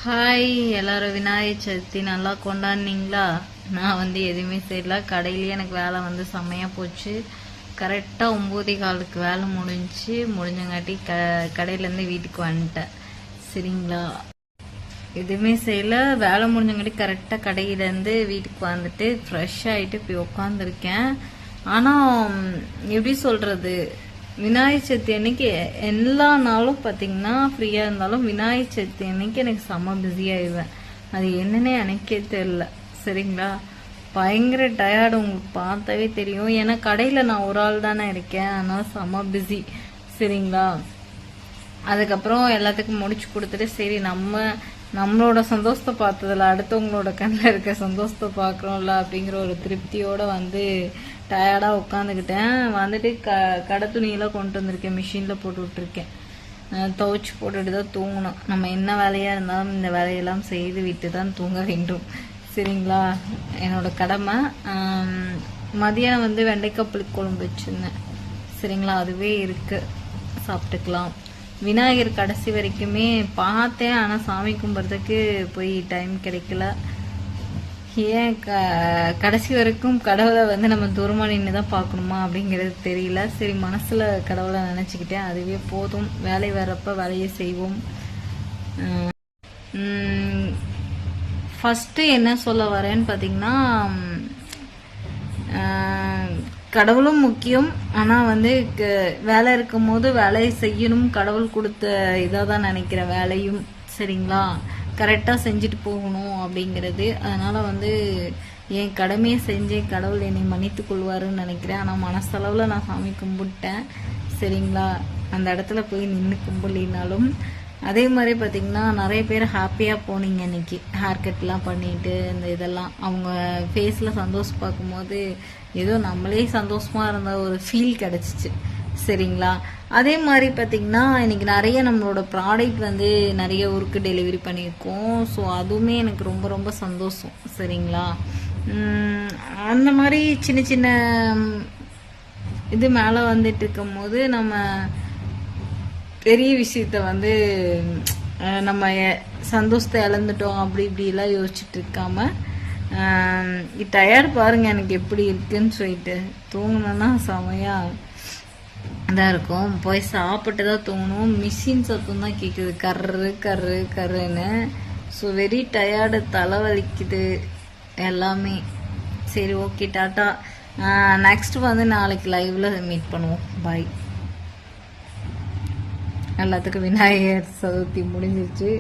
Hi எல்லாரும் விநாயகர் சதுர்த்தி நல்லா கொண்டாடினீங்களா? நான் எதுவுமே செய்யல. கடையிலேயே எனக்கு வேலை செம்மையாக போச்சு. கரெக்டாக 9:15 வேலை முடிஞ்சங்காட்டி கடையிலேருந்து வீட்டுக்கு வந்துட்டேன். சரிங்களா, எதுவுமே செய்யல. வேலை முடிஞ்சங்காட்டி கரெக்டாக கடையிலேருந்து வீட்டுக்கு வந்துட்டு ஃப்ரெஷ் ஆகிட்டு போய் உட்காந்துருக்கேன். ஆனால் எப்படி சொல்கிறது, விநாயகர் சதுர்த்தி அன்னைக்கு எல்லா நாளும் பார்த்தீங்கன்னா ஃப்ரீயாக இருந்தாலும் விநாயகர் சதுர்த்தி அன்னைக்கு எனக்கு செம்ம பிஸியாகிடுவேன். அது என்னன்னே எனக்கே தெரில. சரிங்களா, பயங்கர டயர்டு, உங்களுக்கு பார்த்தாவே தெரியும். ஏன்னா கடையில் நான் ஒரு ஆள் தானே இருக்கேன், அதனால் செம்ம பிஸி. சரிங்களா, அதுக்கப்புறம் எல்லாத்துக்கும் முடிச்சு கொடுத்துட்டு சரி நம்மளோட சந்தோஷத்தை பார்த்ததில்ல, அடுத்தவங்களோட கண்ணில் இருக்க சந்தோஷத்தை பார்க்குறோம்ல அப்படிங்கிற ஒரு திருப்தியோடு டயர்டாக உட்காந்துக்கிட்டேன். கடை துணியெல்லாம் கொண்டு வந்திருக்கேன், மிஷினில் போட்டு விட்டுருக்கேன். துவைச்சி போட்டுட்டு தான் தூங்கணும். நம்ம என்ன வேலையாக இருந்தாலும் இந்த வேலையெல்லாம் செய்து விட்டு தான் தூங்க வேண்டும். சரிங்களா, என்னோட கடமை. மதியானம் வெண்டைக்காய் புளிக்குழம்பு வச்சுருந்தேன். சரிங்களா, அதுவே இருக்குது, சாப்பிட்டுக்கலாம். விநாயகர் கடைசி வரைக்குமே பார்த்தேன், ஆனால் சாமி கும்பிட்றதுக்கு போய் டைம் கிடைக்கல. ஏன் கடைசி வரைக்கும் கடவுளை நம்ம தூரமாக நின்று தான் பார்க்கணுமா அப்படிங்கிறது தெரியல. சரி, மனசில் கடவுளை நினச்சிக்கிட்டேன், அதுவே போதும். வேலை வர்றப்ப வேலையை செய்வோம். ஃபஸ்ட்டு என்ன சொல்ல வரேன்னு பார்த்தீங்கன்னா, கடவுளும் முக்கியம். ஆனால் வேலை இருக்கும் போது வேலையை செய்யணும். கடவுள் கொடுத்த இதாக தான் நினைக்கிறேன் வேலையும். சரிங்களா, கரெக்டாக செஞ்சுட்டு போகணும் அப்படிங்கிறது. அதனால் என் கடமையை செஞ்சு கடவுள் என்னை மன்னித்து கொள்வாருன்னு நினைக்கிறேன். ஆனால் மனசளவில் நான் சாமி கும்பிட்டேன். சரிங்களா, அந்த இடத்துல போய் நின்று கும்பிடலினாலும் அதே மாதிரி பார்த்திங்கன்னா நிறைய பேர் ஹாப்பியாக போனீங்க இன்னைக்கு. ஹேர் கட்லாம் பண்ணிட்டு இந்த இதெல்லாம் அவங்க ஃபேஸில் சந்தோஷம் பார்க்கும்போது ஏதோ நம்மளே சந்தோஷமாக இருந்த ஒரு ஃபீல் கிடச்சிச்சு. சரிங்களா, அதே மாதிரி பார்த்திங்கன்னா இன்றைக்கி நிறைய நம்மளோட ப்ராடக்ட் நிறைய ஊருக்கு டெலிவரி பண்ணியிருக்கோம். ஸோ அதுவுமே எனக்கு ரொம்ப ரொம்ப சந்தோஷம். சரிங்களா, அந்த மாதிரி சின்ன சின்ன இது மேலே வந்துட்டு இருக்கும் போது நம்ம பெரிய விஷயத்த நம்ம சந்தோஷத்தை இழந்துட்டோம் அப்படி இப்படிலாம் யோசிச்சுட்டு இருக்காம, டயர்டு பாருங்கள் எனக்கு எப்படி இருக்குன்னு சொல்லிட்டு. தூங்கணுன்னா செமையாக தான் இருக்கும். போய் சாப்பிட்டு தான் தூங்கணும். மிஷின் சத்தம் தான் கேட்குது, கர்ரு கர்ரு கர்ருன்னு. ஸோ வெரி டயர்டு, தலைவலிக்குது எல்லாமே. சரி, ஓகே, டாட்டா. நெக்ஸ்ட் நாளைக்கு லைவ்ல மீட் பண்ணுவோம். பாய். எல்லாத்துக்கும் விநாயகர் சதுர்த்தி முடிஞ்சிருச்சு.